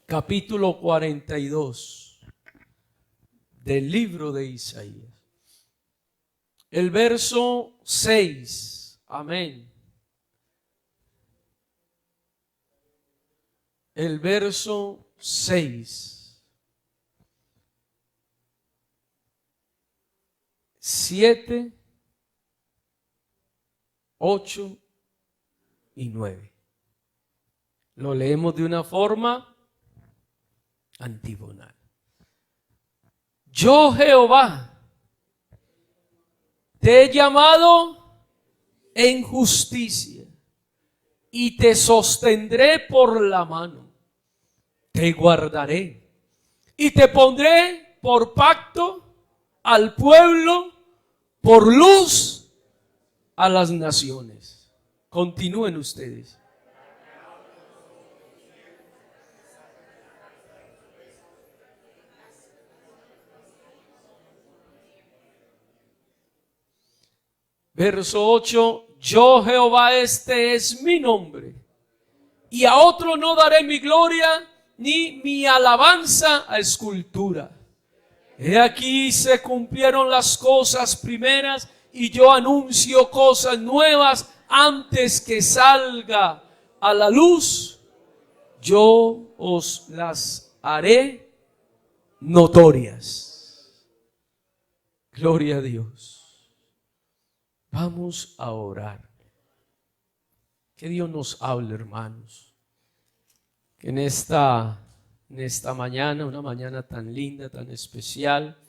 capítulo 42 del libro de Isaías. El verso 6. Amén. El verso 6. 7, 8 y 9. Lo leemos de una forma antifonal. Yo, Jehová, te he llamado en justicia y te sostendré por la mano. Te guardaré y te pondré por pacto al pueblo, por luz a las naciones. Continúen ustedes. Verso 8. Yo, Jehová, este es mi nombre, y a otro no daré mi gloria, ni mi alabanza a escultura. He aquí se cumplieron las cosas primeras, y yo anuncio cosas nuevas antes que salga a la luz. Yo os las haré notorias. Gloria a Dios. Vamos a orar. Que Dios nos hable, hermanos. Que en esta mañana, una mañana tan linda, tan especial,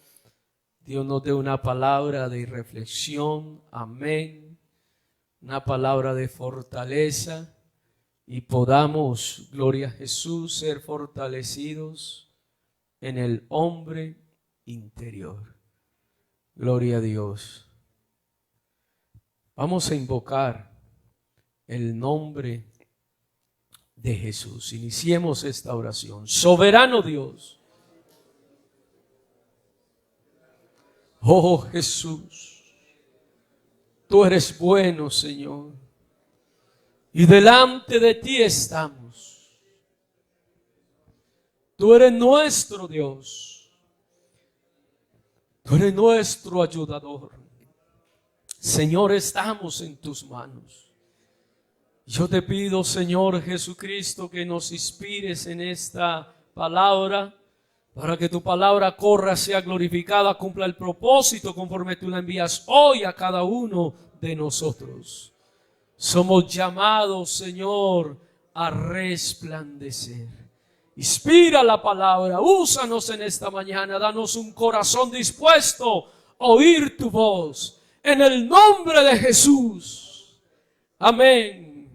Dios nos dé una palabra de reflexión. Amén. Una palabra de fortaleza. Y podamos, gloria a Jesús, ser fortalecidos en el hombre interior. Gloria a Dios. Vamos a invocar el nombre de Jesús. Iniciemos esta oración. Soberano Dios. Oh Jesús, tú eres bueno, Señor. Y delante de ti estamos. Tú eres nuestro Dios. Tú eres nuestro ayudador. Señor, estamos en tus manos. Yo te pido, Señor Jesucristo, que nos inspires en esta palabra, para que tu palabra corra, sea glorificada, cumpla el propósito conforme tú la envías hoy a cada uno de nosotros. Somos llamados, Señor, a resplandecer. Inspira la palabra, úsanos en esta mañana, danos un corazón dispuesto a oír tu voz. En el nombre de Jesús. Amén.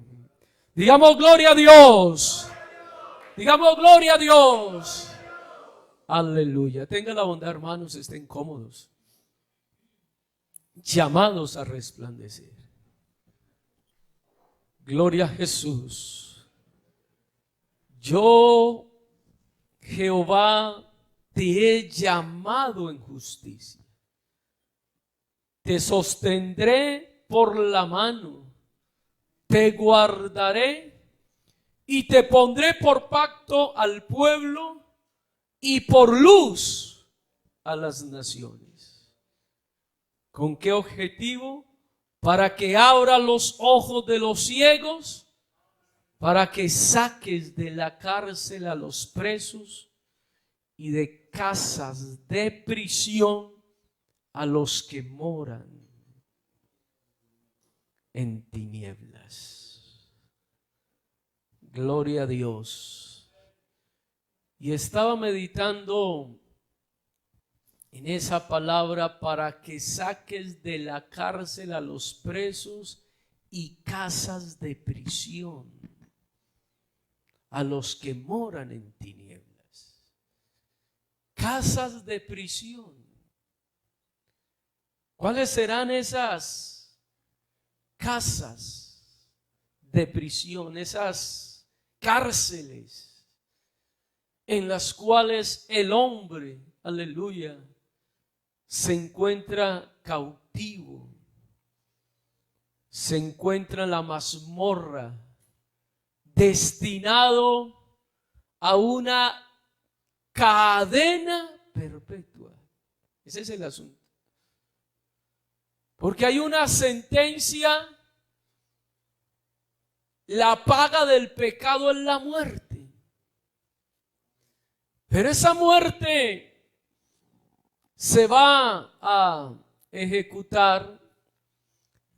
Digamos gloria a Dios. Digamos gloria a Dios. Aleluya. Tengan la bondad, hermanos, estén cómodos. Llamados a resplandecer. Gloria a Jesús. Yo, Jehová, te he llamado en justicia. Te sostendré por la mano, te guardaré y te pondré por pacto al pueblo y por luz a las naciones. ¿Con qué objetivo? Para que abra los ojos de los ciegos, para que saques de la cárcel a los presos y de casas de prisión a los que moran en tinieblas. Gloria a Dios. Y estaba meditando en esa palabra, para que saques de la cárcel a los presos y casas de prisión a los que moran en tinieblas. Casas de prisión. ¿Cuáles serán esas casas de prisión, esas cárceles en las cuales el hombre, aleluya, se encuentra cautivo, se encuentra en la mazmorra, destinado a una cadena perpetua. Ese es el asunto. Porque hay una sentencia, la paga del pecado es la muerte. Pero esa muerte se va a ejecutar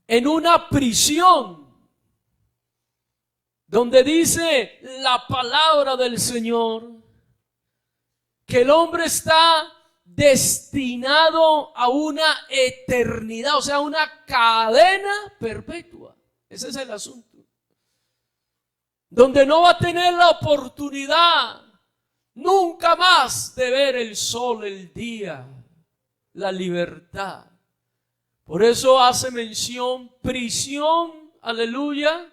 en una prisión, donde dice la palabra del Señor que el hombre está destinado a una eternidad, o sea, una cadena perpetua. Ese es el asunto. Donde no va a tener la oportunidad nunca más de ver el sol, el día, la libertad. Por eso hace mención prisión, aleluya,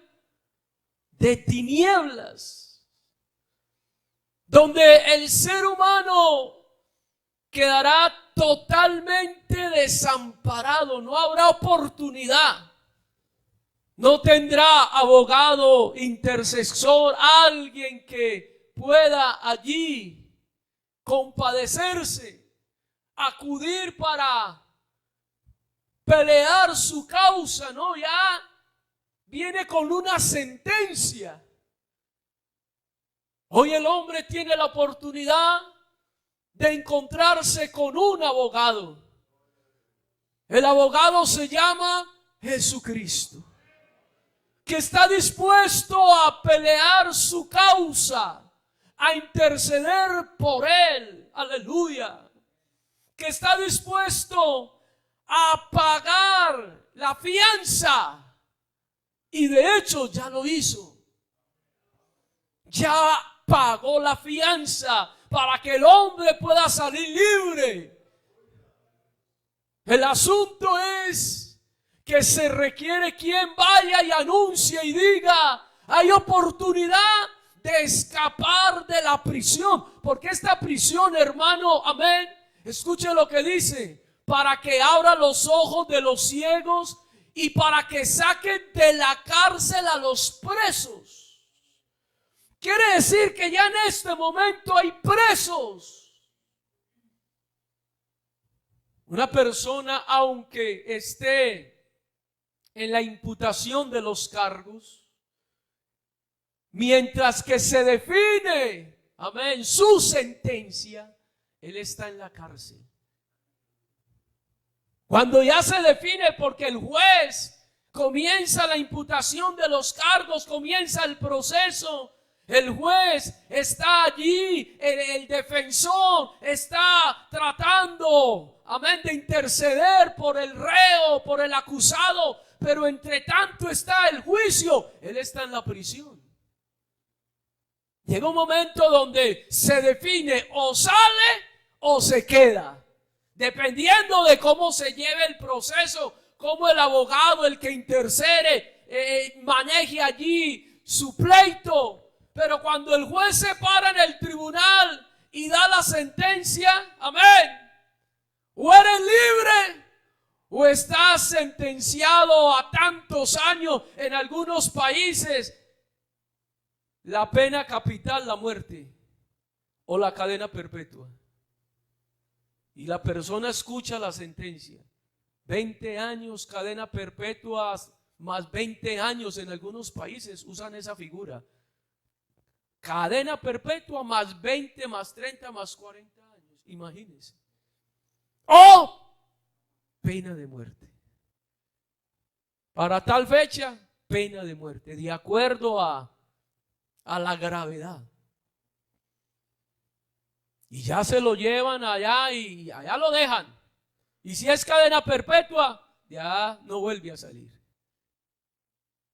de tinieblas, donde el ser humano quedará totalmente desamparado, no habrá oportunidad, no tendrá abogado, intercesor, alguien que pueda allí compadecerse, acudir para pelear su causa, no, ya viene con una sentencia. Hoy el hombre tiene la oportunidad de encontrarse con un abogado. El abogado se llama Jesucristo, que está dispuesto a pelear su causa, a interceder por él, aleluya, que está dispuesto a pagar la fianza, y de hecho ya lo hizo. Ya pagó la fianza para que el hombre pueda salir libre. El asunto es que se requiere quien vaya y anuncie y diga: hay oportunidad de escapar de la prisión. Porque esta prisión, hermano, amén, escuche lo que dice: para que abra los ojos de los ciegos y para que saquen de la cárcel a los presos. Quiere decir que ya en este momento hay presos. Una persona, aunque esté en la imputación de los cargos, mientras que se define, amén, su sentencia, él está en la cárcel. Cuando ya se define, porque el juez comienza la imputación de los cargos, comienza el proceso, el juez está allí, el defensor está tratando, amén, de interceder por el reo, por el acusado, pero entre tanto está el juicio, él está en la prisión. Llega un momento donde se define: o sale o se queda, dependiendo de cómo se lleve el proceso, cómo el abogado, el que intercede, maneje allí su pleito. Pero cuando el juez se para en el tribunal y da la sentencia, amén, o eres libre o estás sentenciado a tantos años. En algunos países la pena capital, la muerte o la cadena perpetua. Y la persona escucha la sentencia: 20 años, cadena perpetua, más 20 años. En algunos países usan esa figura: cadena perpetua más 20, más 30, más 40 años. Imagínense. O pena de muerte. Para tal fecha, pena de muerte, de acuerdo a la gravedad. Y ya se lo llevan allá y allá lo dejan. Y si es cadena perpetua, ya no vuelve a salir.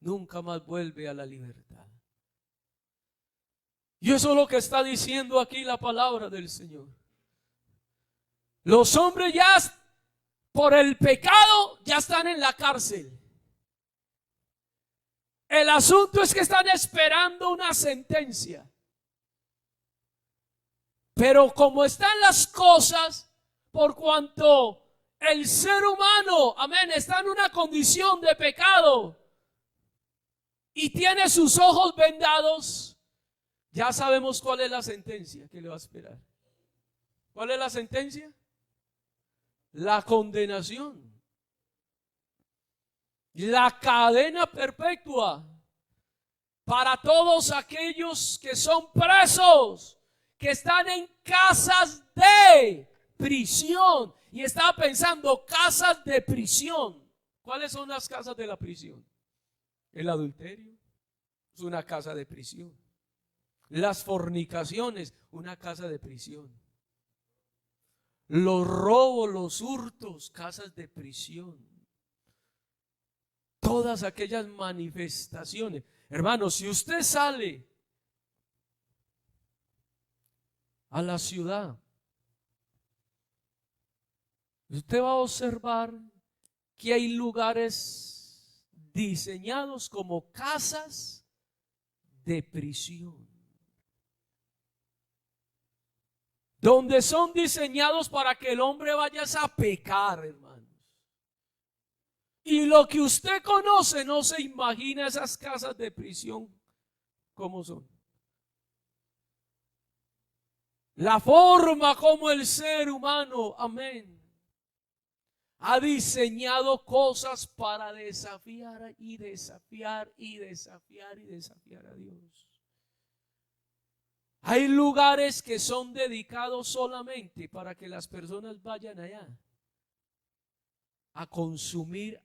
Nunca más vuelve a la libertad. Y eso es lo que está diciendo aquí la palabra del Señor. Los hombres ya por el pecado ya están en la cárcel. El asunto es que están esperando una sentencia. Pero como están las cosas, por cuanto el ser humano, amén, está en una condición de pecado y tiene sus ojos vendados, Ya sabemos cuál es la sentencia que le va a esperar. ¿Cuál es la sentencia? La condenación. La cadena perpetua para todos aquellos que son presos, que están en casas de prisión. Y estaba pensando, casas de prisión. ¿Cuáles son las casas de la prisión? El adulterio es una casa de prisión. Las fornicaciones, una casa de prisión. Los robos, los hurtos, casas de prisión. Todas aquellas manifestaciones. Hermano, si usted sale a la ciudad, usted va a observar que hay lugares diseñados como casas de prisión, donde son diseñados para que el hombre vaya a pecar, hermano. Y lo que usted conoce no se imagina esas casas de prisión cómo son. La forma como el ser humano, amén, ha diseñado cosas para desafiar y desafiar y desafiar y desafiar a Dios. Hay lugares que son dedicados solamente para que las personas vayan allá a consumir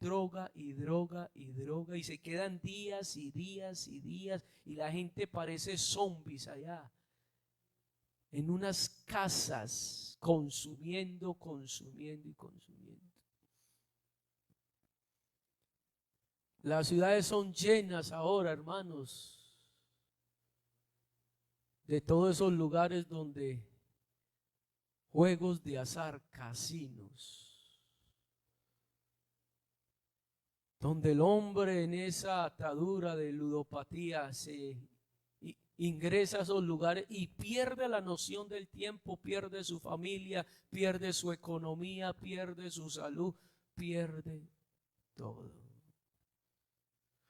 droga y droga y droga, y se quedan días y días y días, y la gente parece zombies allá en unas casas consumiendo, consumiendo y consumiendo. Las ciudades son llenas ahora, hermanos, de todos esos lugares donde juegos de azar, casinos, donde el hombre en esa atadura de ludopatía se ingresa a esos lugares y pierde la noción del tiempo, pierde su familia, pierde su economía, pierde su salud, pierde todo.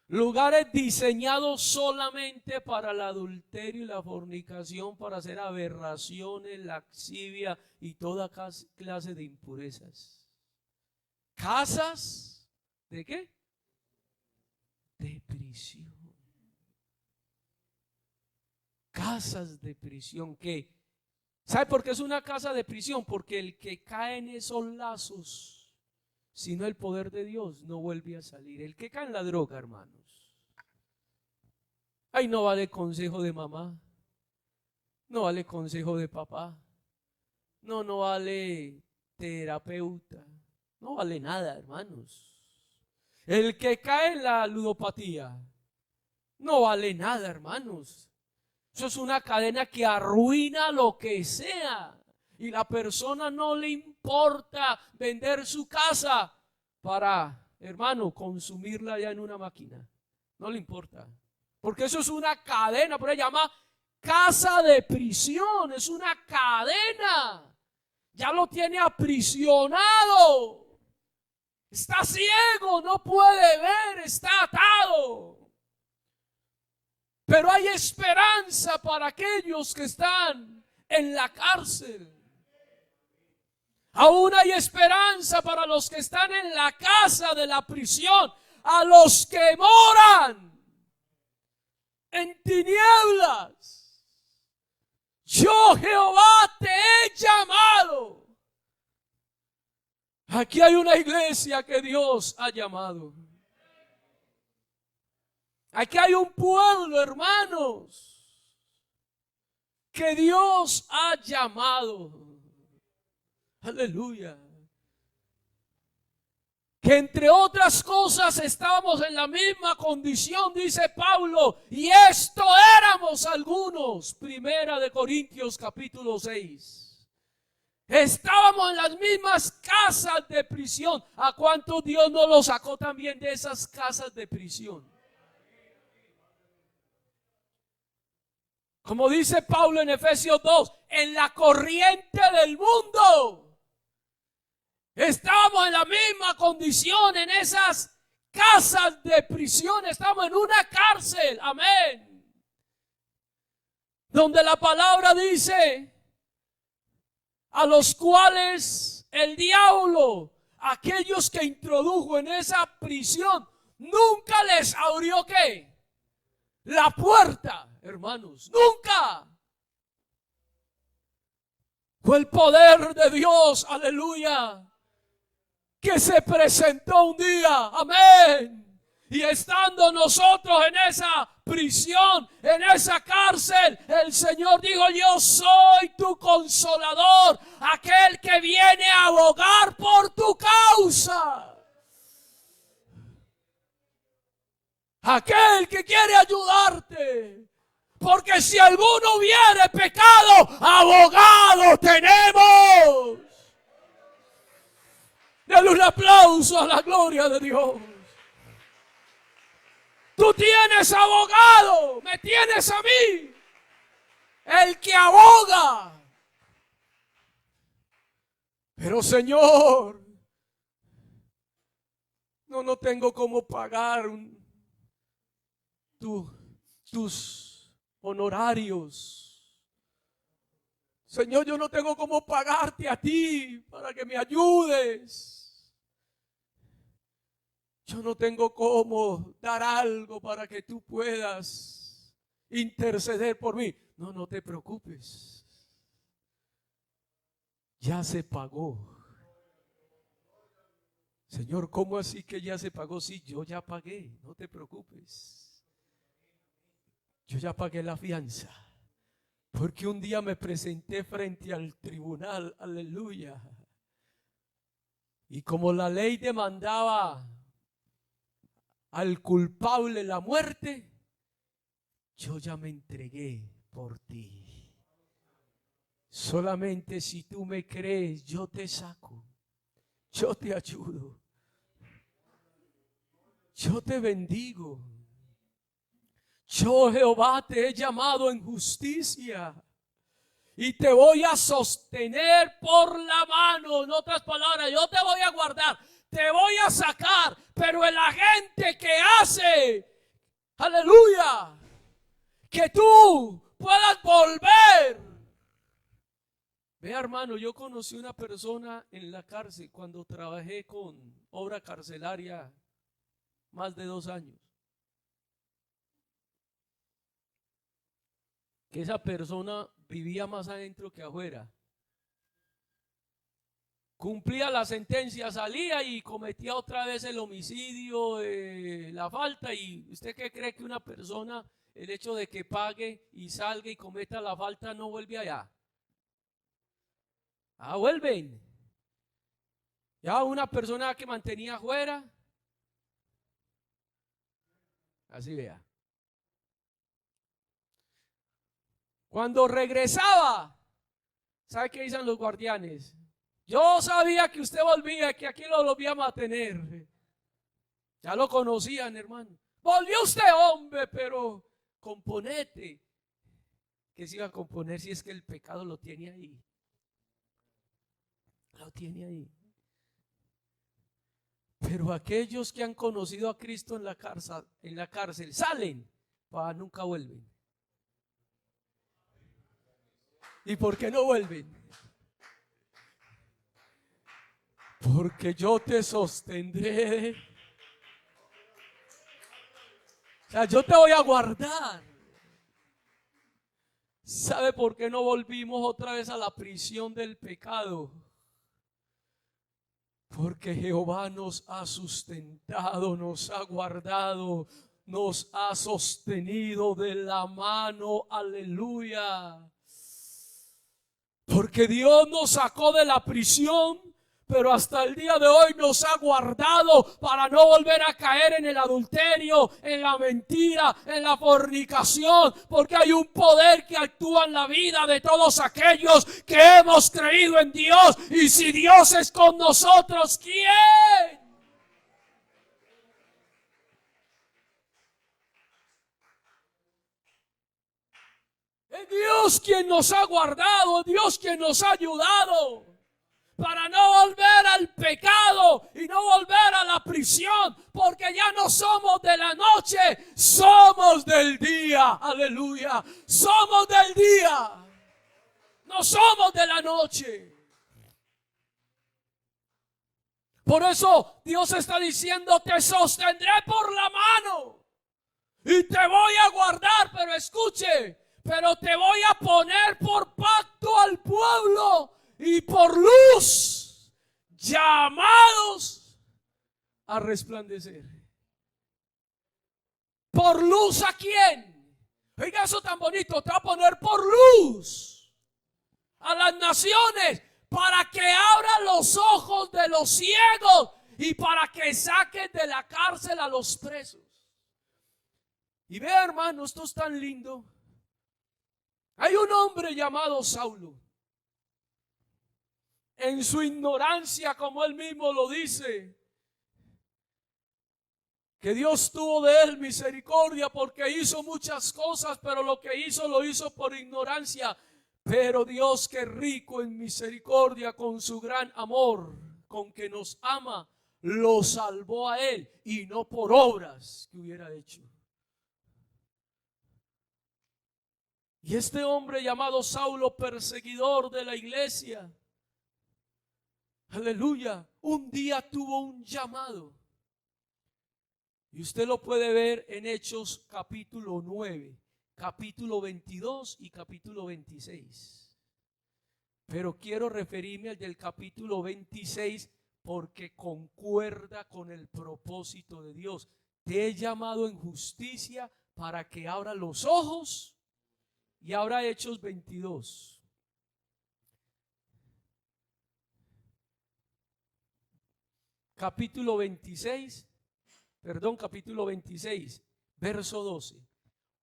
Lugares diseñados solamente para el adulterio y la fornicación, para hacer aberraciones, lascivia y toda clase de impurezas. Casas ¿de qué? De prisión. Casas de prisión que, ¿sabe por qué es una casa de prisión? Porque el que cae en esos lazos, si no el poder de Dios, no vuelve a salir. El que cae en la droga, hermanos, ahí no vale consejo de mamá, no vale consejo de papá, no vale terapeuta, no vale nada, hermanos. El que cae en la ludopatía no vale nada, hermanos. Eso es una cadena que arruina lo que sea. Y la persona no le importa vender su casa para, hermano, consumirla ya en una máquina. No le importa. Porque eso es una cadena, por ahí llama casa de prisión. Es una cadena. Ya lo tiene aprisionado. Está ciego, no puede ver, está atado. Pero hay esperanza para aquellos que están en la cárcel. Aún hay esperanza para los que están en la casa de la prisión, a los que moran en tinieblas. Yo, Jehová, te he llamado. Aquí hay una iglesia que Dios ha llamado. Aquí hay un pueblo, hermanos, que Dios ha llamado. Aleluya. Que entre otras cosas estábamos en la misma condición, dice Pablo, y esto éramos algunos. Primera de Corintios capítulo 6. Estábamos en las mismas casas de prisión. ¿A cuántos Dios no los sacó también de esas casas de prisión? Como dice Pablo en Efesios 2, en la corriente del mundo. Estábamos en la misma condición en esas casas de prisión. Estamos en una cárcel. Amén. donde la palabra dice, a los cuales el diablo, aquellos que introdujo en esa prisión, nunca les abrió ¿qué? La puerta, hermanos, nunca. Fue el poder de Dios, aleluya, que se presentó un día, amén. Y estando nosotros en esa prisión, en esa cárcel, el Señor dijo, yo soy tu consolador, aquel que viene a abogar por tu causa. Aquel que quiere ayudarte. Porque si alguno hubiere pecado, abogado tenemos. Dale un aplauso a la gloria de Dios. Tú tienes abogado, me tienes a mí, el que aboga. Pero Señor, no tengo cómo pagar tus honorarios. Señor, yo no tengo cómo pagarte a ti para que me ayudes. Yo no tengo cómo dar algo para que tú puedas interceder por mí. No te preocupes. Ya se pagó. Señor, ¿cómo así que ya se pagó? Sí, yo ya pagué, no te preocupes. Yo ya pagué la fianza. Porque un día me presenté frente al tribunal, aleluya. Y como la ley demandaba al culpable la muerte, yo ya me entregué por ti. Solamente si tú me crees, yo te saco, yo te ayudo, yo te bendigo. Yo, Jehová, te he llamado en justicia y te voy a sostener por la mano. En otras palabras, yo te voy a guardar, te voy a sacar, pero el agente que hace, aleluya, que tú puedas volver. Vea, hermano, yo conocí una persona en la cárcel cuando trabajé con obra carcelaria más de 2 años. Que esa persona vivía más adentro que afuera. Cumplía la sentencia, salía y cometía otra vez el homicidio, la falta. ¿Y usted qué cree que una persona, el hecho de que pague y salga y cometa la falta, no vuelve allá? Ah, vuelven. Ya una persona que mantenía afuera, así vea. Cuando regresaba, ¿sabe qué dicen los guardianes? Yo sabía que usted volvía, que aquí lo volvíamos a tener. Ya lo conocían, hermano. Volvió usted, hombre, pero componete. ¿Qué se iba a componer si es que el pecado lo tiene ahí? Lo tiene ahí. Pero aquellos que han conocido a Cristo en la cárcel salen, nunca vuelven. ¿Y por qué no vuelven? Porque yo te sostendré. O sea, yo te voy a guardar. ¿Sabe por qué no volvimos otra vez a la prisión del pecado? Porque Jehová nos ha sustentado, nos ha guardado, nos ha sostenido de la mano, aleluya. Porque Dios nos sacó de la prisión, pero hasta el día de hoy nos ha guardado para no volver a caer en el adulterio, en la mentira, en la fornicación, porque hay un poder que actúa en la vida de todos aquellos que hemos creído en Dios. Y si Dios es con nosotros, ¿quién? Es Dios quien nos ha guardado, es Dios quien nos ha ayudado. para no volver al pecado y no volver a la prisión, porque ya no somos de la noche, somos del día. Aleluya, somos del día, no somos de la noche. Por eso Dios está diciendo: te sostendré por la mano y te voy a guardar. Pero escuche, pero te voy a poner por pacto al pueblo y por luz, llamados a resplandecer. ¿Por luz a quién? Oiga eso tan bonito. Te va a poner por luz a las naciones, para que abra los ojos de los ciegos y para que saquen de la cárcel a los presos. Y ve, hermano, esto es tan lindo. Hay un hombre llamado Saulo. En su ignorancia, como él mismo lo dice, que Dios tuvo de él misericordia porque hizo muchas cosas, pero lo que hizo lo hizo por ignorancia. Pero Dios, que rico en misericordia, con su gran amor con que nos ama, lo salvó a él, y no por obras que hubiera hecho. Y este hombre llamado Saulo, perseguidor de la iglesia, aleluya, un día tuvo un llamado. Y usted lo puede ver en Hechos capítulo 9. Capítulo 22 y capítulo 26. Pero quiero referirme al del capítulo 26 porque concuerda con el propósito de Dios. Te he llamado en justicia para que abra los ojos. Y ahora Hechos 22. Capítulo 26, verso 12.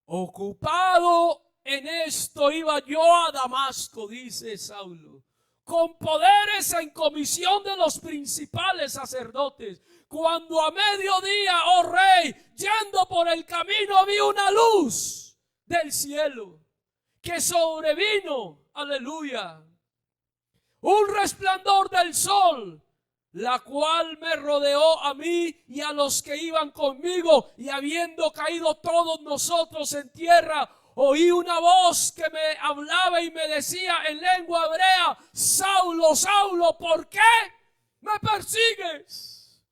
Ocupado en esto iba yo a Damasco, dice Saulo, con poderes en comisión de los principales sacerdotes, cuando a mediodía, oh rey, yendo por el camino, vi una luz del cielo que sobrevino, aleluya, un resplandor del sol, la cual me rodeó a mí y a los que iban conmigo, y habiendo caído todos nosotros en tierra, oí una voz que me hablaba y me decía en lengua hebrea: Saulo, Saulo, ¿por qué me persigues?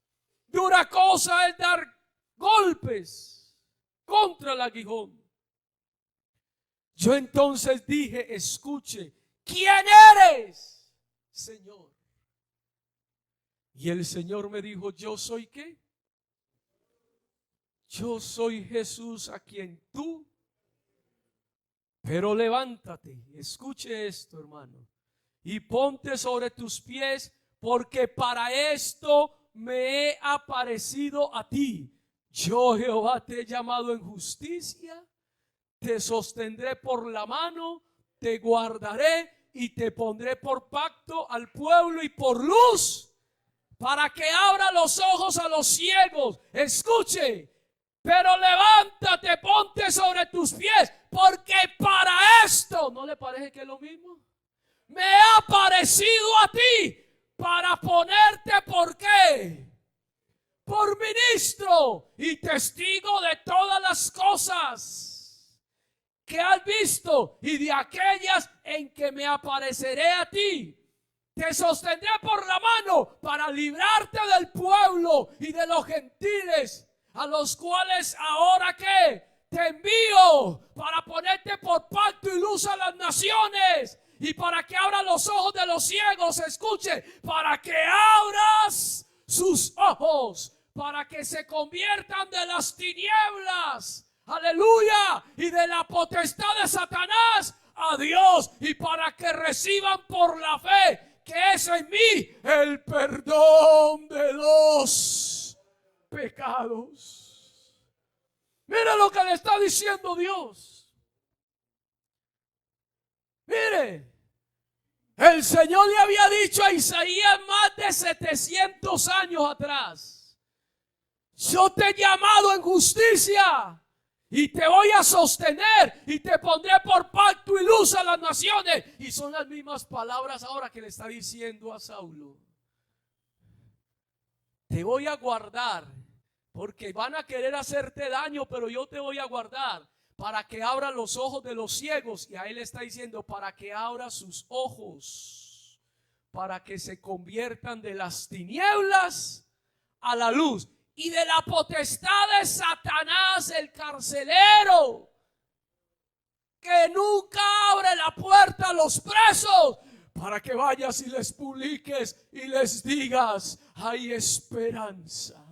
Dura cosa es dar golpes contra el aguijón. Yo entonces dije: escuche, ¿quién eres, Señor? Y el Señor me dijo: ¿yo soy qué? Yo soy Jesús a quien tú. Pero levántate, escuche esto, hermano, y ponte sobre tus pies, porque para esto me he aparecido a ti. Yo, Jehová, te he llamado en justicia, te sostendré por la mano, te guardaré y te pondré por pacto al pueblo y por luz, para que abra los ojos a los ciegos. Escuche, pero levántate, ponte sobre tus pies, porque para esto, ¿no le parece que es lo mismo? Me ha parecido a ti, para ponerte, ¿por qué? Por ministro y testigo de todas las cosas que has visto y de aquellas en que me apareceré a ti. Te sostendré por la mano para librarte del pueblo y de los gentiles, a los cuales ahora que te envío para ponerte por pacto y luz a las naciones, y para que abra los ojos de los ciegos. Escuche, para que abras sus ojos, para que se conviertan de las tinieblas, aleluya, y de la potestad de Satanás a Dios, y para que reciban por la fe que es en mí el perdón de los pecados. Mira lo que le está diciendo Dios. Mire, el Señor le había dicho a Isaías más de 700 años atrás: yo te he llamado en justicia y te voy a sostener y te pondré por pacto y luz a las naciones. Y son las mismas palabras ahora que le está diciendo a Saulo. Te voy a guardar porque van a querer hacerte daño, pero yo te voy a guardar para que abra los ojos de los ciegos. Y a él está diciendo para que abra sus ojos, para que se conviertan de las tinieblas a la luz y de la potestad de Satanás, el carcelero, que nunca abre la puerta a los presos, para que vayas y les publiques y les digas: hay esperanza.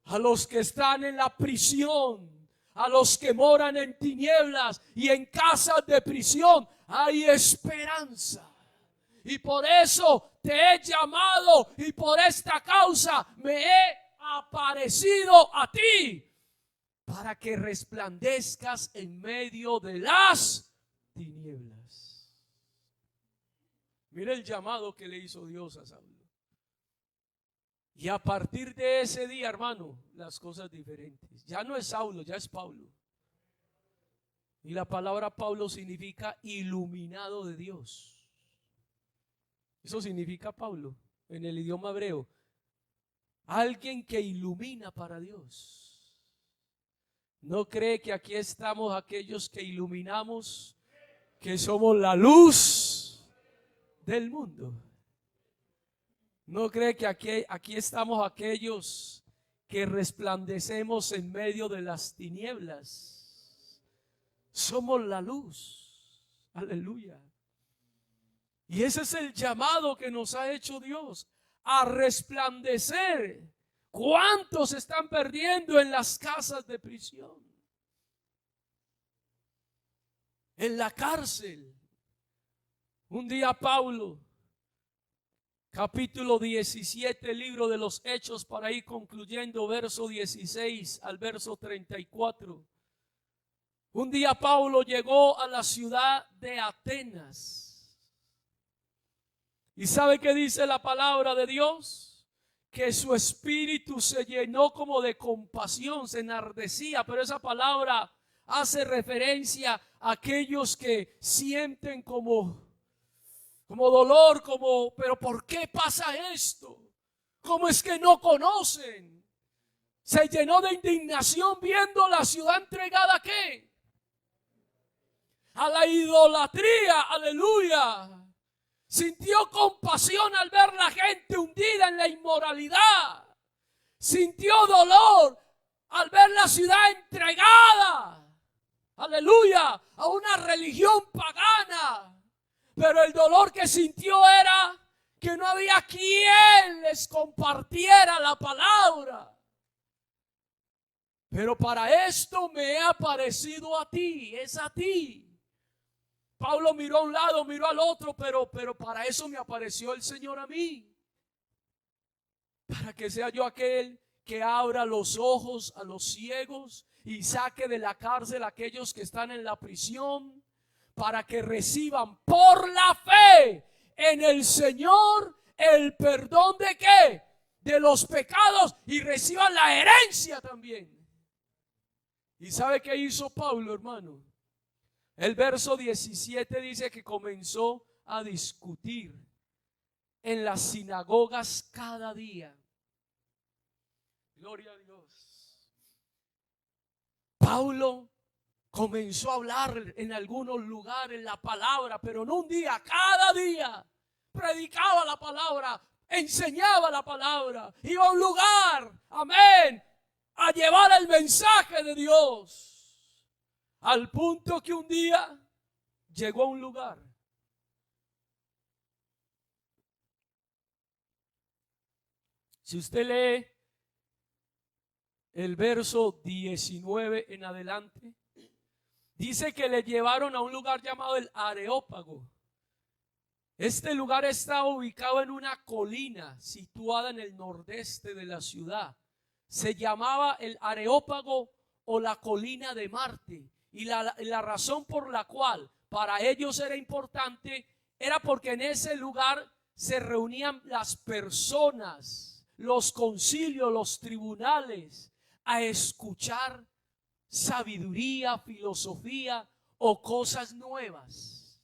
A los que están en la prisión, a los que moran en tinieblas y en casas de prisión, hay esperanza. Y por eso te he llamado y por esta causa me he aparecido a ti, para que resplandezcas en medio de las tinieblas. Mira el llamado que le hizo Dios a Saulo. Y a partir de ese día, hermano, las cosas diferentes. Ya no es Saulo, ya es Pablo. Y la palabra Pablo significa iluminado de Dios. Eso significa Pablo en el idioma hebreo. Alguien que ilumina para Dios. ¿No cree que aquí estamos aquellos que iluminamos, que somos la luz del mundo? ¿No cree que aquí estamos aquellos que resplandecemos en medio de las tinieblas? Somos la luz. Aleluya. Y ese es el llamado que nos ha hecho Dios, a resplandecer. ¿Cuántos están perdiendo en las casas de prisión? En la cárcel. Un día Pablo, capítulo 17, libro de los Hechos, para ir concluyendo, verso 16 al verso 34. Un día Pablo llegó a la ciudad de Atenas. ¿Y sabe qué dice la palabra de Dios? Que su espíritu se llenó como de compasión, se enardecía, pero esa palabra hace referencia a aquellos que sienten como dolor, pero ¿por qué pasa esto? ¿Cómo es que no conocen? Se llenó de indignación viendo la ciudad entregada ¿a qué? A la idolatría, aleluya. Sintió compasión al ver la gente hundida en la inmoralidad. Sintió dolor al ver la ciudad entregada, aleluya, a una religión pagana. Pero el dolor que sintió era que no había quien les compartiera la palabra. Pero para esto me he aparecido a ti, es a ti. Pablo miró a un lado, miró al otro, pero para eso me apareció el Señor a mí. Para que sea yo aquel que abra los ojos a los ciegos y saque de la cárcel a aquellos que están en la prisión, para que reciban por la fe en el Señor el perdón de ¿qué? De los pecados, y reciban la herencia también. ¿Y sabe qué hizo Pablo, hermano? El verso 17 dice que comenzó a discutir en las sinagogas cada día. Gloria a Dios. Pablo comenzó a hablar en algunos lugares la palabra, pero no un día, cada día predicaba la palabra, enseñaba la palabra, iba a un lugar, amén, a llevar el mensaje de Dios. Al punto que un día llegó a un lugar. Si usted lee el verso 19 en adelante, dice que le llevaron a un lugar llamado el Areópago. Este lugar está ubicado en una colina situada en el nordeste de la ciudad. Se llamaba el Areópago o la colina de Marte. Y la razón por la cual para ellos era importante era porque en ese lugar se reunían las personas, los concilios, los tribunales, a escuchar sabiduría, filosofía o cosas nuevas,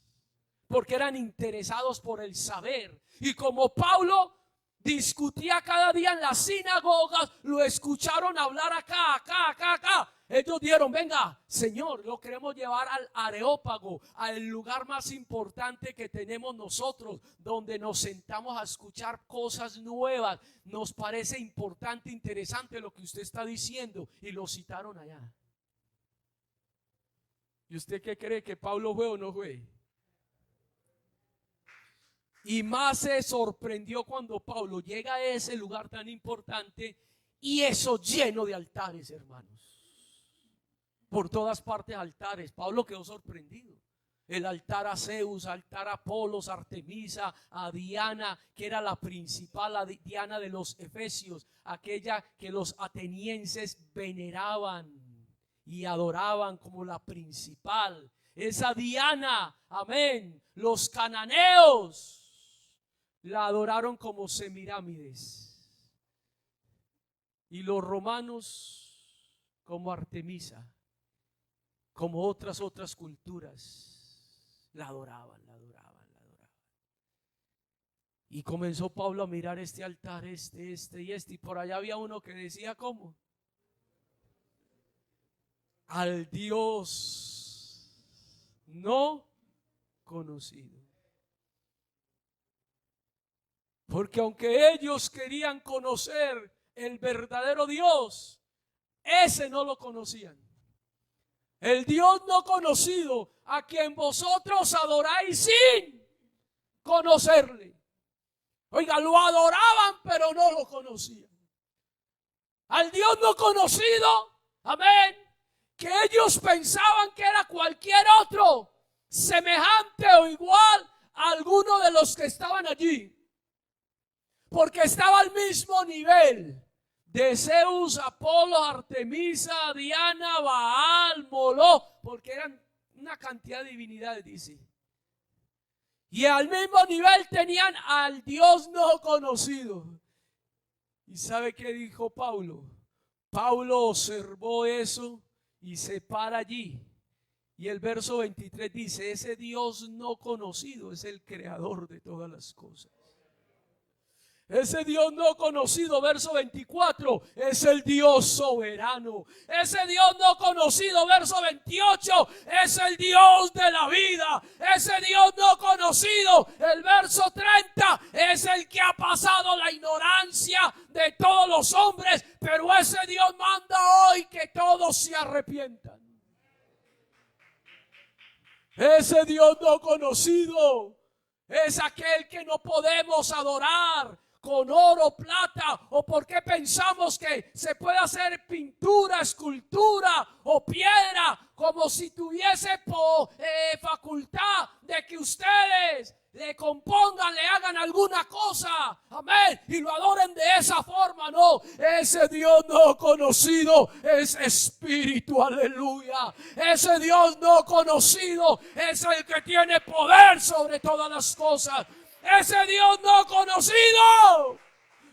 porque eran interesados por el saber. Y como Pablo discutía cada día en las sinagogas, lo escucharon hablar acá. Ellos dijeron: venga, Señor, lo queremos llevar al Areópago, al lugar más importante que tenemos nosotros, donde nos sentamos a escuchar cosas nuevas. Nos parece importante, interesante lo que usted está diciendo. Y lo citaron allá. ¿Y usted qué cree? ¿Que Pablo fue o no fue? Y más se sorprendió cuando Pablo llega a ese lugar tan importante, y eso lleno de altares, hermanos. Por todas partes altares. Pablo quedó sorprendido. El altar a Zeus, altar a Apolos, Artemisa, a Diana, que era la principal, la Diana de los Efesios, aquella que los atenienses veneraban y adoraban como la principal. Esa Diana, amén, los cananeos la adoraron como Semirámides, y los romanos como Artemisa, como otras culturas la adoraban. Y comenzó Pablo a mirar este altar, y por allá había uno que decía: ¿cómo? Al Dios no conocido. Porque aunque ellos querían conocer el verdadero Dios, ese no lo conocían. El Dios no conocido, a quien vosotros adoráis sin conocerle. Oiga, lo adoraban pero no lo conocían. Al Dios no conocido, amén, que ellos pensaban que era cualquier otro, semejante o igual a alguno de los que estaban allí, porque estaba al mismo nivel de Zeus, Apolo, Artemisa, Diana, Baal, Moló, porque eran una cantidad de divinidades, dice. Y al mismo nivel tenían al Dios no conocido. ¿Y sabe qué dijo Pablo? Pablo observó eso y se para allí. Y el verso 23 dice: ese Dios no conocido es el creador de todas las cosas. Ese Dios no conocido, verso 24, es el Dios soberano. Ese Dios no conocido, verso 28, es el Dios de la vida. Ese Dios no conocido, el verso 30, es el que ha pasado la ignorancia de todos los hombres. Pero ese Dios manda hoy que todos se arrepientan. Ese Dios no conocido es aquel que no podemos adorar con oro, plata, o porque pensamos que se puede hacer pintura, escultura o piedra, como si tuviese facultad de que ustedes le compongan, le hagan alguna cosa, amén, y lo adoren de esa forma. No, ese Dios no conocido es espíritu, aleluya. Ese Dios no conocido es el que tiene poder sobre todas las cosas. Ese Dios no conocido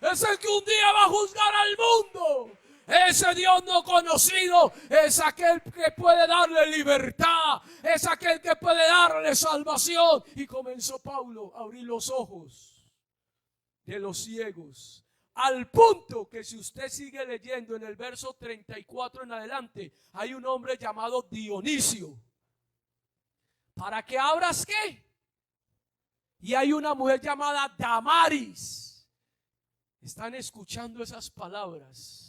es el que un día va a juzgar al mundo. Ese Dios no conocido es aquel que puede darle libertad, es aquel que puede darle salvación. Y comenzó Pablo a abrir los ojos de los ciegos, al punto que si usted sigue leyendo en el verso 34 en adelante, hay un hombre llamado Dionisio. ¿Para que abras qué? Y hay una mujer llamada Damaris. ¿Están escuchando esas palabras?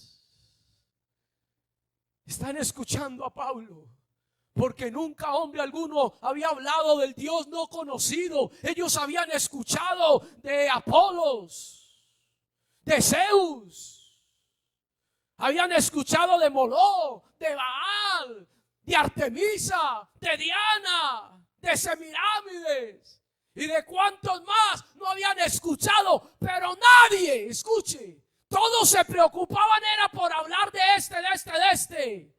Están escuchando a Pablo, porque nunca hombre alguno había hablado del Dios no conocido. Ellos habían escuchado de Apolos, de Zeus, habían escuchado de Moló, de Baal, de Artemisa, de Diana, de Semirámides y de cuantos más no habían escuchado. Pero nadie, escuche, todos se preocupaban era por hablar de este,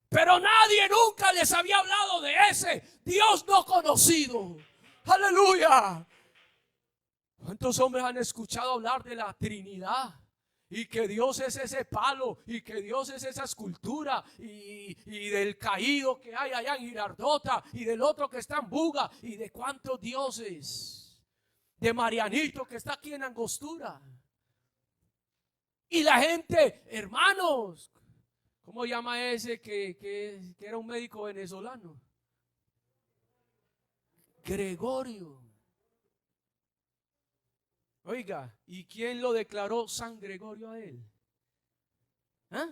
pero nadie nunca les había hablado de ese Dios no conocido. Aleluya. ¿Cuántos hombres han escuchado hablar de la Trinidad? Y que Dios es ese palo, y que Dios es esa escultura, y del caído que hay allá en Girardota, y del otro que está en Buga, y de cuántos dioses, de Marianito que está aquí en Angostura. Y la gente, hermanos, ¿cómo llama ese que era un médico venezolano? Gregorio. Oiga, ¿y quién lo declaró San Gregorio a él? ¿Ah?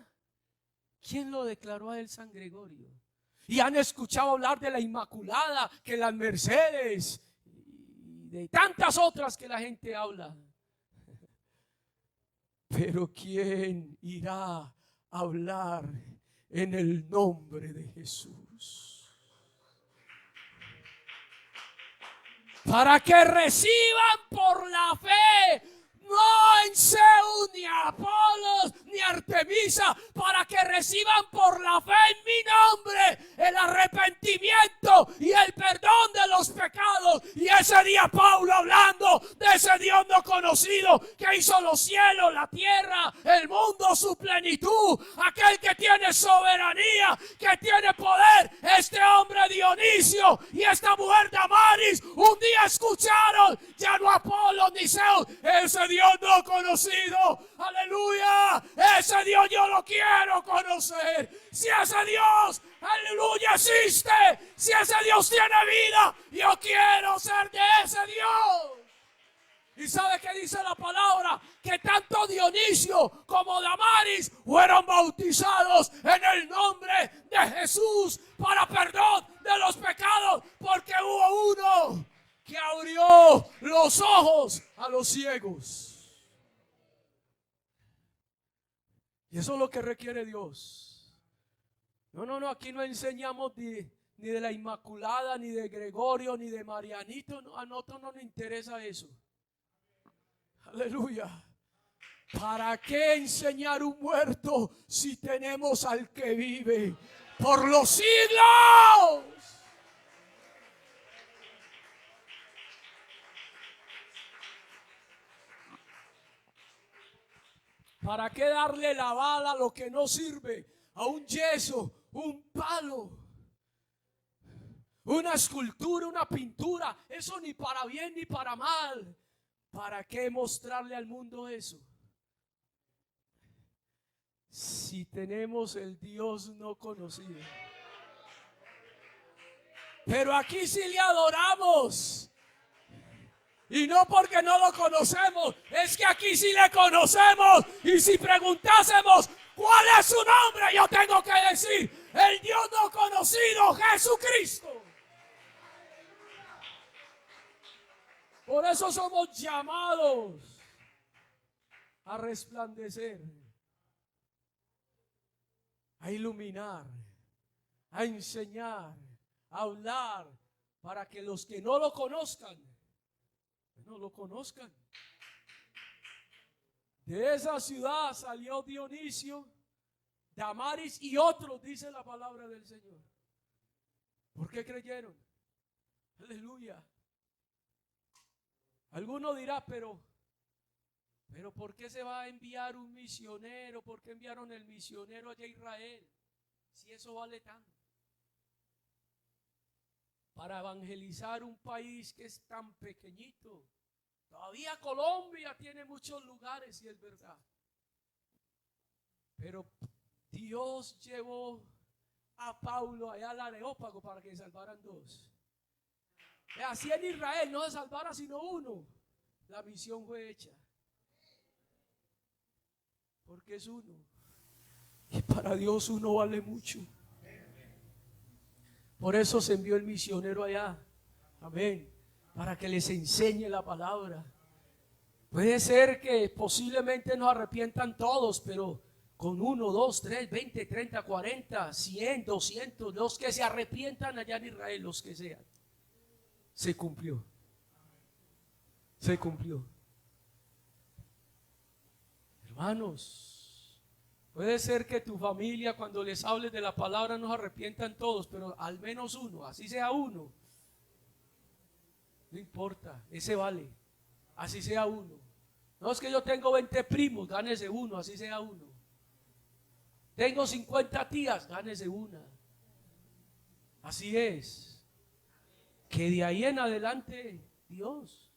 ¿Quién lo declaró a él San Gregorio? Y han escuchado hablar de la Inmaculada, que las Mercedes y de tantas otras que la gente habla. Pero ¿quién irá a hablar en el nombre de Jesús? Para que reciban por la fe, no en Zeus, ni Apolos, ni Artemisa, para que reciban por la fe en mi nombre el arrepentimiento y el perdón de los pecados. Y ese día Pablo hablando de ese Dios no conocido que hizo los cielos, la tierra, el mundo, su plenitud, aquel que tiene soberanía, que tiene poder. Este hombre Dionisio y esta mujer Damaris un día escucharon, ya no Apolo ni Zeus, ese Dios no conocido, aleluya, ese Dios yo lo quiero conocer. Si ese Dios, aleluya, existe, si ese Dios tiene vida, yo quiero ser de ese Dios. ¿Y sabe qué dice la palabra? Que tanto Dionisio como Damaris fueron bautizados en el nombre de Jesús para perdón de los pecados, porque hubo uno que abrió los ojos a los ciegos. Y eso es lo que requiere Dios. No, aquí no enseñamos ni de la Inmaculada, ni de Gregorio, ni de Marianito. No, a nosotros no nos interesa eso. Aleluya. ¿Para qué enseñar un muerto si tenemos al que vive por los siglos? ¿Para qué darle la bala a lo que no sirve? A un yeso, un palo, una escultura, una pintura. Eso ni para bien ni para mal. ¿Para qué mostrarle al mundo eso? Si tenemos el Dios no conocido. Pero aquí sí le adoramos. Y no porque no lo conocemos, es que aquí sí le conocemos. Y si preguntásemos cuál es su nombre, yo tengo que decir el Dios no conocido, Jesucristo. Por eso somos llamados a resplandecer, a iluminar, a enseñar, a hablar, para que los que no lo conozcan, no lo conozcan. De esa ciudad salió Dionisio, Damaris y otros, dice la palabra del Señor. ¿Por qué creyeron? Aleluya. Alguno dirá, pero ¿por qué se va a enviar un misionero? ¿Por qué enviaron el misionero allá a Israel? Si eso vale tanto. Para evangelizar un país que es tan pequeñito. Todavía Colombia tiene muchos lugares y es verdad. Pero Dios llevó a Pablo allá al Areópago para que salvaran dos. Así en Israel no se salvara sino uno. La misión fue hecha. Porque es uno. Y para Dios uno vale mucho. Por eso se envió el misionero allá. Amén. Para que les enseñe la palabra. Puede ser que posiblemente no arrepientan todos, pero con 1, 2, 3, 20, 30, 40, 100, 200, los que se arrepientan allá en Israel, los que sean. Se cumplió. Se cumplió. Hermanos, puede ser que tu familia cuando les hables de la palabra no se arrepientan todos, pero al menos uno, así sea uno. No importa, ese vale. Así sea uno. No es que yo tengo 20 primos, gánese uno, así sea uno. Tengo 50 tías, gánese una. Así es. Que de ahí en adelante, Dios,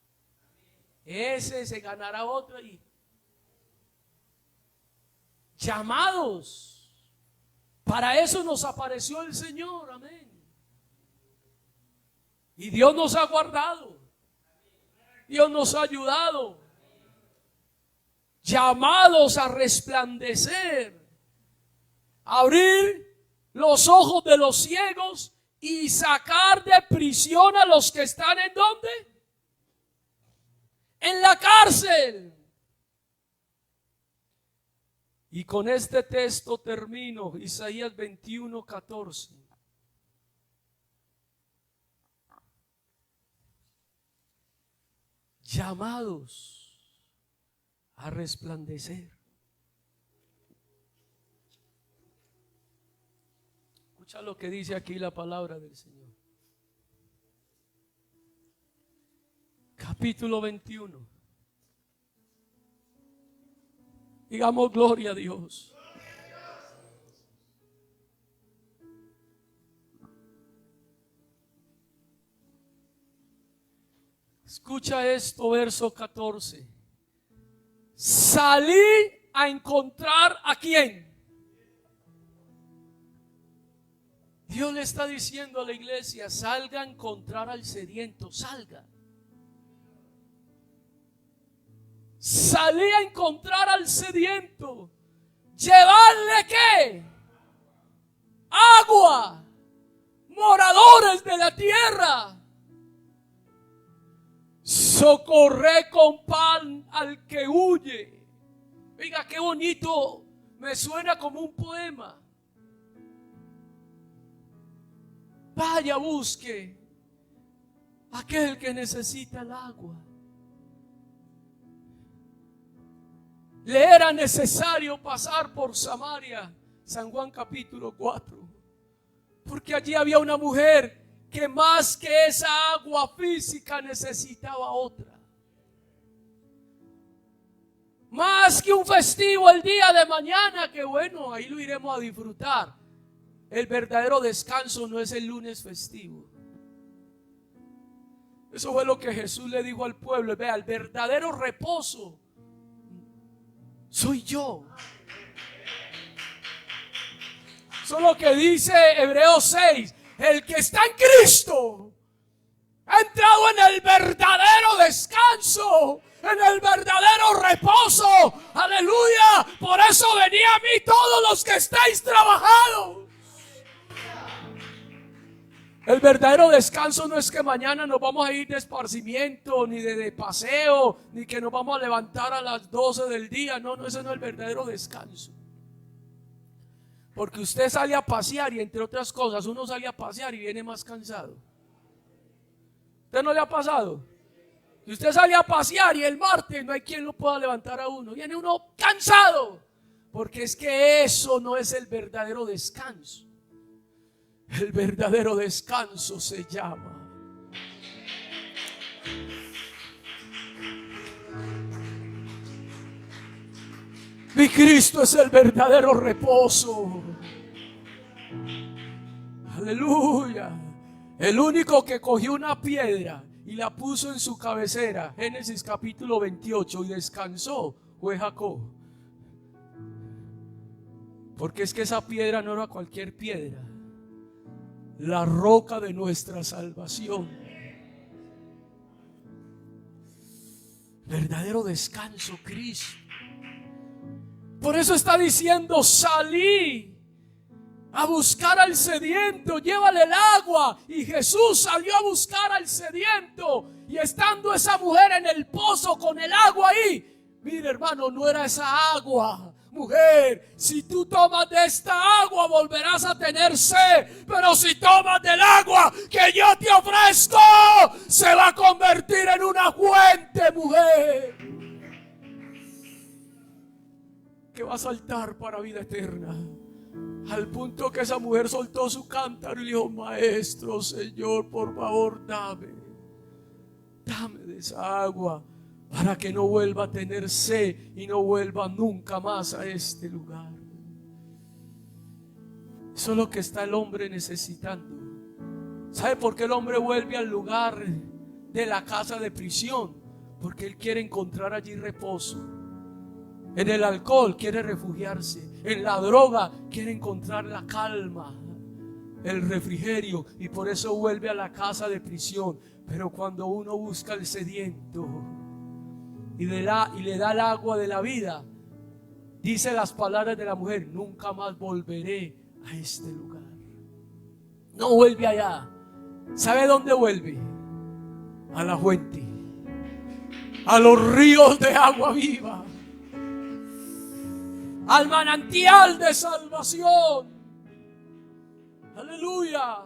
ese se ganará otro. Y llamados, para eso nos apareció el Señor, amén. Y Dios nos ha guardado, Dios nos ha ayudado, llamados a resplandecer, a abrir los ojos de los ciegos y sacar de prisión a los que están ¿en dónde? En la cárcel. Y con este texto termino, Isaías 21:14. Llamados a resplandecer. Escucha lo que dice aquí la palabra del Señor. Capítulo 21. Digamos gloria a Dios. Escucha esto, verso 14. Salí a encontrar ¿a quién? Dios le está diciendo a la iglesia, salga a encontrar al sediento, salga. Salí a encontrar al sediento, llevarle ¿qué? Agua, moradores de la tierra. Socorré con pan al que huye. Oiga, qué bonito, me suena como un poema. Vaya, busque aquel que necesita el agua. Le era necesario pasar por Samaria, San Juan capítulo 4, porque allí había una mujer que más que esa agua física necesitaba otra. Más que un festivo el día de mañana, que bueno, ahí lo iremos a disfrutar. El verdadero descanso no es el lunes festivo. Eso fue lo que Jesús le dijo al pueblo. Vea, el verdadero reposo soy yo. Eso es lo que dice Hebreos 6. El que está en Cristo ha entrado en el verdadero descanso, en el verdadero reposo. Aleluya. Por eso venía a mí todos los que estáis trabajados. El verdadero descanso no es que mañana nos vamos a ir de esparcimiento, ni de paseo, ni que nos vamos a levantar a las 12 del día. No, ese no es el verdadero descanso. Porque usted sale a pasear y entre otras cosas uno sale a pasear y viene más cansado. ¿Usted no le ha pasado? Y usted sale a pasear y el martes no hay quien lo pueda levantar a uno. Viene uno cansado. Porque es que eso no es el verdadero descanso. El verdadero descanso se llama mi Cristo es el verdadero reposo. Aleluya. El único que cogió una piedra y la puso en su cabecera, Génesis capítulo 28, y descansó, fue Jacob. Porque es que esa piedra no era cualquier piedra, la roca de nuestra salvación. Verdadero descanso, Cristo. Por eso está diciendo, salí a buscar al sediento, llévale el agua. Y Jesús salió a buscar al sediento. Y estando esa mujer en el pozo con el agua ahí, mire hermano, no era esa agua. Mujer, si tú tomas de esta agua volverás a tener sed, pero si tomas del agua que yo te ofrezco, se va a convertir en una fuente, mujer, que va a saltar para vida eterna. Al punto que esa mujer soltó su cántaro y dijo, Maestro, Señor, por favor, dame de esa agua, para que no vuelva a tener sed y no vuelva nunca más a este lugar. Eso es lo que está el hombre necesitando. ¿Sabe por qué el hombre vuelve al lugar de la casa de prisión? Porque él quiere encontrar allí reposo. En el alcohol quiere refugiarse. En la droga quiere encontrar la calma, el refrigerio, y por eso vuelve a la casa de prisión. Pero cuando uno busca al sediento y le da el agua de la vida, dice las palabras de la mujer: nunca más volveré a este lugar. No vuelve allá. ¿Sabe dónde vuelve? A la fuente, a los ríos de agua viva, al manantial de salvación. Aleluya.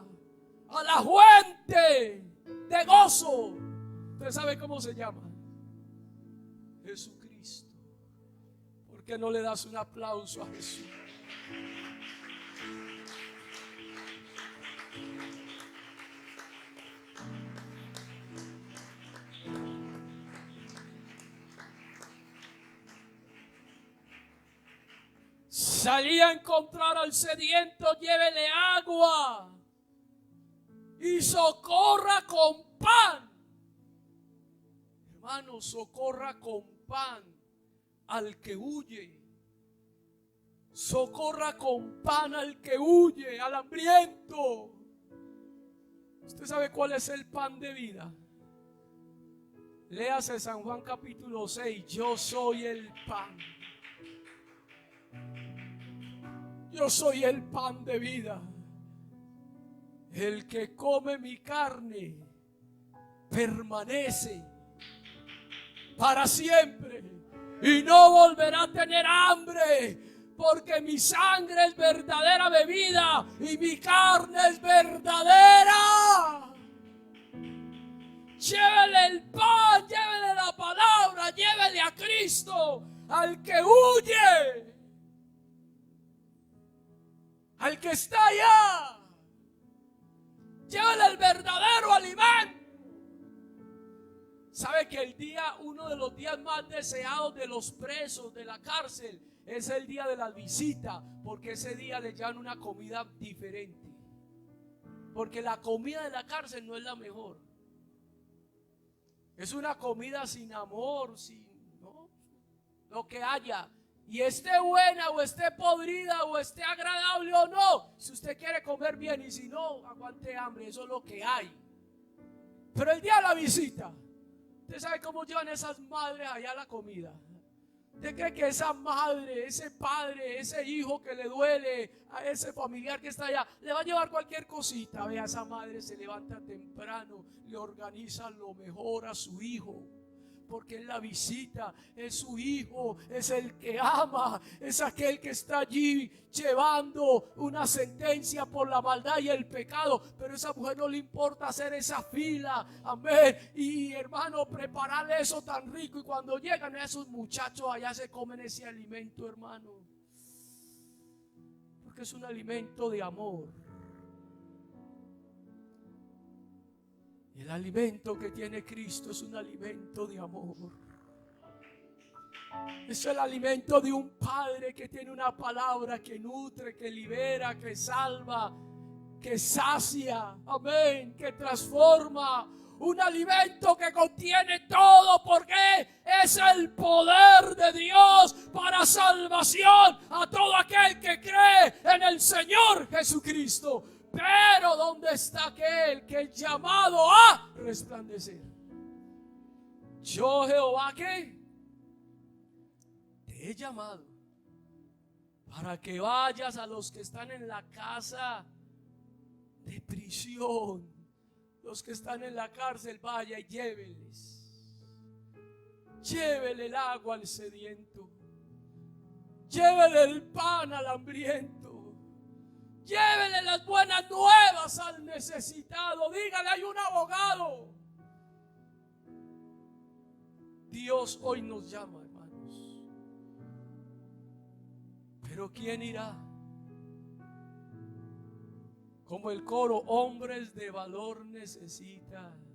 A la fuente de gozo. ¿Usted sabe cómo se llama? Jesucristo. ¿Por qué no le das un aplauso a Jesús? Salí a encontrar al sediento, llévele agua y socorra con pan. Hermano, socorra con pan al que huye. Socorra con pan al que huye, al hambriento. ¿Usted sabe cuál es el pan de vida? Léase San Juan capítulo 6. Yo soy el pan. Yo soy el pan de vida. El que come mi carne permanece para siempre y no volverá a tener hambre, porque mi sangre es verdadera bebida y mi carne es verdadera. Llévele el pan, llévele la palabra, llévele a Cristo al que huye, al que está allá. Llévale el verdadero alimento. ¿Sabe que uno de los días más deseados de los presos de la cárcel es el día de la visita? Porque ese día les llevan una comida diferente. Porque la comida de la cárcel no es la mejor. Es una comida sin amor, sin lo que haya. Y esté buena o esté podrida o esté agradable o no, si usted quiere comer bien, y si no, aguante hambre. Eso es lo que hay. Pero el día de la visita, ¿usted sabe cómo llevan esas madres allá la comida? ¿Usted cree que esa madre, ese padre, ese hijo que le duele a ese familiar que está allá, le va a llevar cualquier cosita? Vea, esa madre se levanta temprano, le organiza lo mejor a su hijo, porque es la visita, es su hijo, es el que ama, es aquel que está allí llevando una sentencia por la maldad y el pecado. Pero a esa mujer no le importa hacer esa fila, amén, y hermano, prepararle eso tan rico, y cuando llegan esos muchachos allá se comen ese alimento, hermano, porque es un alimento de amor. El alimento que tiene Cristo es un alimento de amor. Es el alimento de un padre que tiene una palabra que nutre, que libera, que salva, que sacia, amén, que transforma. Un alimento que contiene todo, porque es el poder de Dios para salvación a todo aquel que cree en el Señor Jesucristo. Pero ¿dónde está aquel que es llamado a resplandecer? Yo, Jehová, ¿qué? Te he llamado para que vayas a los que están en la casa de prisión, los que están en la cárcel, vaya y lléveles. Llévele el agua al sediento, llévele el pan al hambriento, llévele las buenas nuevas al necesitado. Dígale, hay un abogado. Dios hoy nos llama, hermanos. Pero ¿quién irá? Como el coro, hombres de valor necesitan.